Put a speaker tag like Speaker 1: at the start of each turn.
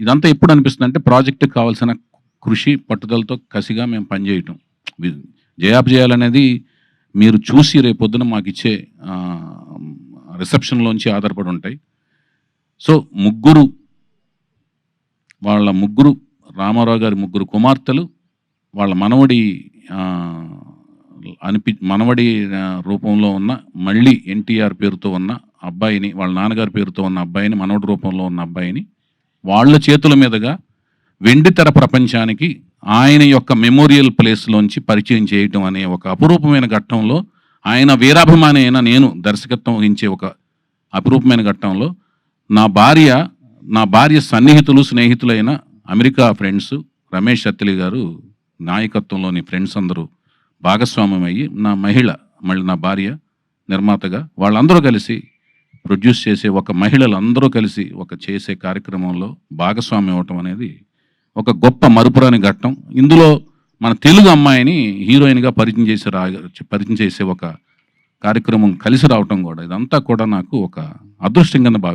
Speaker 1: ఇదంతా ఎప్పుడు అనిపిస్తుంది అంటే ప్రాజెక్ట్కి కావాల్సిన కృషి పట్టుదలతో కసిగా మేము పనిచేయటం. జయాపజయాలనేది మీరు చూసి రేపొద్దున మాకు ఇచ్చే రిసెప్షన్లోంచి ఆధారపడి ఉంటాయి. సో ముగ్గురు రామారావు గారి ముగ్గురు కుమార్తెలు వాళ్ళ మనవడి రూపంలో ఉన్న మళ్ళీ ఎన్టీఆర్ పేరుతో ఉన్న అబ్బాయిని, వాళ్ళ నాన్నగారి పేరుతో ఉన్న అబ్బాయిని, మనవడి రూపంలో ఉన్న అబ్బాయిని వాళ్ళ చేతుల మీదుగా వెండితెర ప్రపంచానికి ఆయన యొక్క మెమోరియల్ ప్లేస్లోంచి పరిచయం చేయటం అనే ఒక అపురూపమైన ఘట్టంలో, ఆయన వీరాభిమాని అయిన నేను దర్శకత్వం వహించే ఒక అపురూపమైన ఘట్టంలో నా భార్య సన్నిహితులు, స్నేహితులైన అమెరికా ఫ్రెండ్స్ రమేష్ అత్తిలి గారు నాయకత్వంలోని ఫ్రెండ్స్ అందరూ భాగస్వామ్యం అయ్యి, మళ్ళీ నా భార్య నిర్మాతగా వాళ్ళందరూ కలిసి ప్రొడ్యూస్ చేసే మహిళలందరూ కలిసి చేసే కార్యక్రమంలో భాగస్వామ్యం అవటం అనేది ఒక గొప్ప మరుపురాని ఘట్టం. ఇందులో మన తెలుగు అమ్మాయిని హీరోయిన్గా పరిచయం చేసే ఒక కార్యక్రమం కలిసి రావటం కూడా, ఇదంతా కూడా నాకు ఒక అదృష్టంగా భావిస్తున్నాను.